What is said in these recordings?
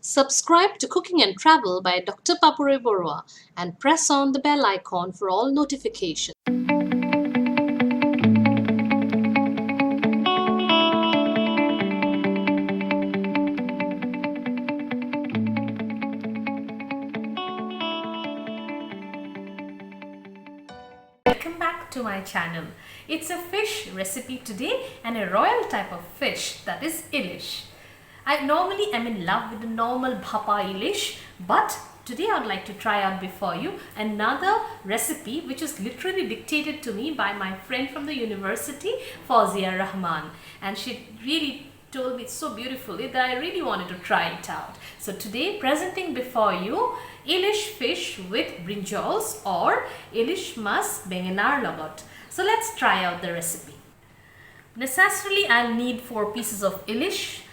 Subscribe to Cooking and Travel by Dr. Papori Barooah and press on the bell icon for all notifications. Welcome back to my channel. It's a fish recipe today and a royal type of fish, that is ilish. I normally am in love with the normal bhapa ilish, but today I would like to try out before you another recipe which is literally dictated to me by my friend from the university, Fauzia Rahman, and she really told me so beautifully that I really wanted to try it out. So today presenting before you ilish fish with brinjals or ilish mas bengenar logot. So let's try out the recipe. Necessarily I'll need 4 pieces of ilish,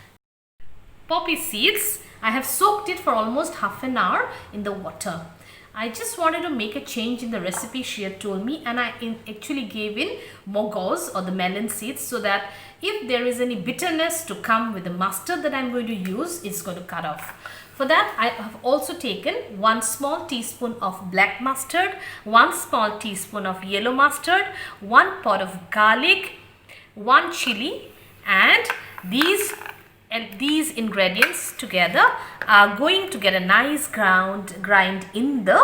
poppy seeds. I have soaked it for almost half an hour in the water. I just wanted to make a change in the recipe she had told me, and I actually gave in mogos or the melon seeds so that if there is any bitterness to come with the mustard that I'm going to use, it's going to cut off. For that, I have also taken 1 small teaspoon of black mustard, 1 small teaspoon of yellow mustard, 1 pot of garlic, 1 chili, and these ingredients together are going to get a nice grind in the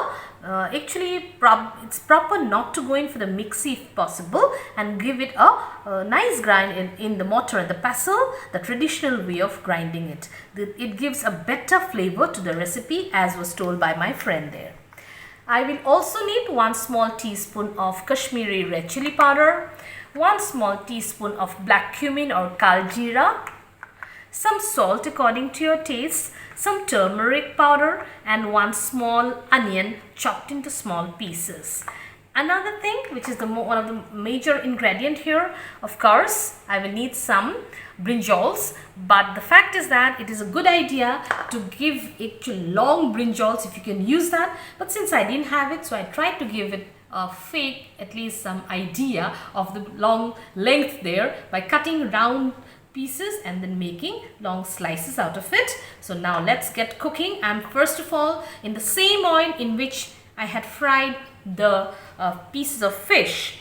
it's proper not to go in for the mixie if possible, and give it a nice grind in the mortar and the pestle, the traditional way of grinding it. It gives a better flavor to the recipe, as was told by my friend there. I will also need 1 small teaspoon of Kashmiri red chili powder, 1 small teaspoon of black cumin or kal jeera, some salt according to your taste, some turmeric powder, and 1 small onion chopped into small pieces. Another thing which is one of the major ingredient here, of course, I will need some brinjals, but the fact is that it is a good idea to give actually long brinjals if you can use that, but since I didn't have it, so I tried to give it a fake, at least some idea of the long length there by cutting round pieces and then making long slices out of it. So now let's get cooking. I'm first of all in the same oil in which I had fried the pieces of fish,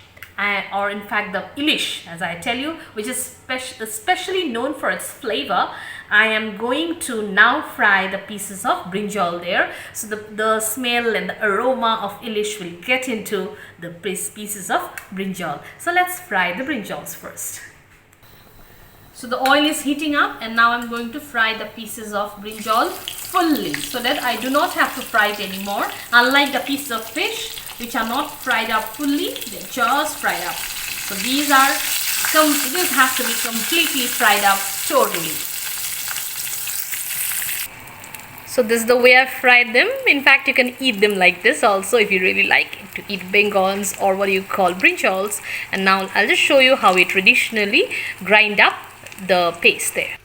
or in fact the ilish, as I tell you, which is especially known for its flavor. I am going to now fry the pieces of brinjal there, so the smell and the aroma of ilish will get into the pieces of brinjal. So let's fry the brinjals first. So the oil is heating up, and now I'm going to fry the pieces of brinjal fully so that I do not have to fry it anymore. Unlike the pieces of fish which are not fried up fully, they're just fried up. So these have to be completely fried up totally. So this is the way I've fried them. In fact, you can eat them like this also if you really like it, to eat bengons or what you call brinjals. And now I'll just show you how we traditionally grind up the paste there.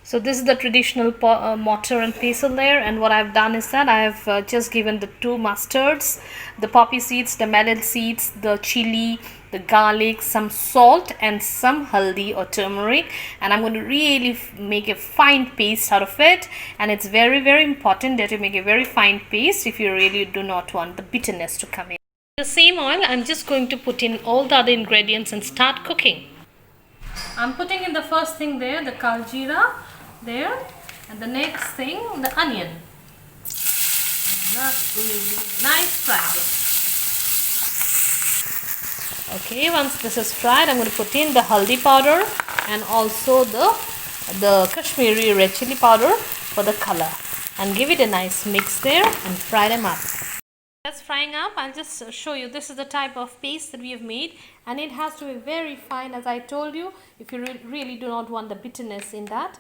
So this is the traditional mortar and pestle there, and what I've done is that I've just given the 2 mustards, the poppy seeds, the melon seeds, the chili, the garlic, some salt, and some haldi or turmeric, and I'm going to really make a fine paste out of it. And it's very, very important that you make a very fine paste if you really do not want the bitterness to come in. The same oil, I'm just going to put in all the other ingredients and start cooking. I'm putting in the first thing there, the kal jeera there, and the next thing, the onion. And that's going to be nice fried. Okay, once this is fried, I'm going to put in the haldi powder and also the Kashmiri red chili powder for the color, and give it a nice mix there and fry them up. That's frying up. I'll just show you. This is the type of paste that we have made, and it has to be very fine, as I told you, if you really do not want the bitterness in that.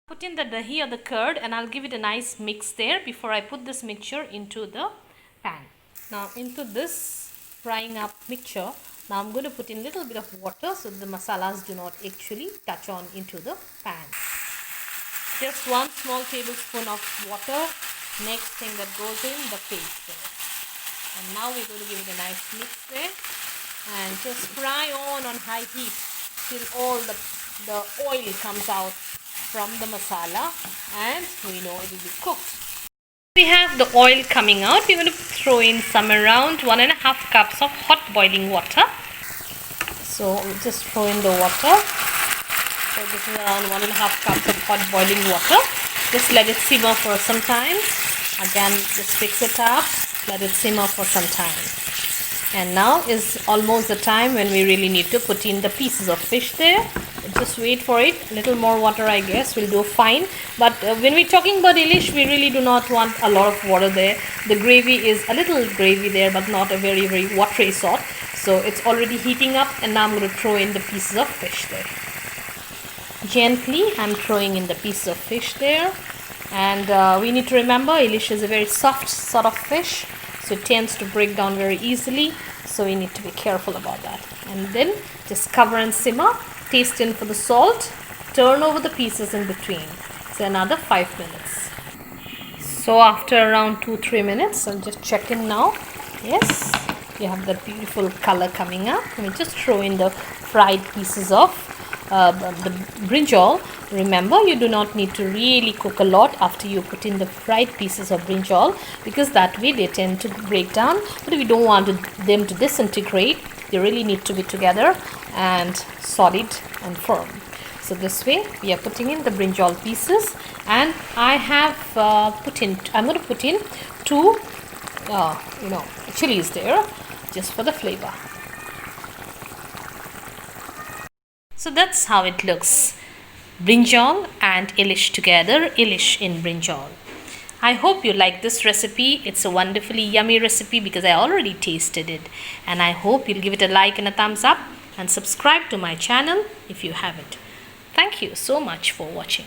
Put in the dahi or the curd, and I'll give it a nice mix there before I put this mixture into the pan. Now into this frying up mixture, now I'm going to put in a little bit of water so the masalas do not actually touch on into the pan. Just 1 small tablespoon of water. Next thing that goes in, the paste there. And now we're going to give it a nice mix there, and just fry on high heat till all the oil comes out from the masala, and we know it will be cooked. We have the oil coming out. We're going to throw in some around 1.5 cups of hot boiling water. So we'll just throw in the water. So this is around 1.5 cups of hot boiling water. Just let it simmer for some time. Again, just fix it up. Let it simmer for some time. And now is almost the time when we really need to put in the pieces of fish there. Just wait for it. A little more water, I guess, will do fine. But when we're talking about ilish, we really do not want a lot of water there. The gravy is a little gravy there, but not a very, very watery sort. So it's already heating up, and now I'm going to throw in the pieces of fish there. Gently, I'm throwing in the pieces of fish there. And we need to remember, ilish is a very soft sort of fish, so it tends to break down very easily. So we need to be careful about that. And then just cover and simmer. Taste in for the salt. Turn over the pieces in between. So another 5 minutes. So after around 2-3 minutes, I'll just check in now. Yes, you have that beautiful color coming up. Let me just throw in the fried pieces of the brinjal. Remember, you do not need to really cook a lot after you put in the fried pieces of brinjal, because that way they tend to break down. But if you don't want them to disintegrate, they really need to be together and solid and firm. So this way we are putting in the brinjal pieces, and I have I'm going to put in 2 chilies there, just for the flavor. So that's how it looks. Brinjal and ilish together, ilish in brinjal. I hope you like this recipe. It's a wonderfully yummy recipe because I already tasted it. And I hope you'll give it a like and a thumbs up, and subscribe to my channel if you haven't. Thank you so much for watching.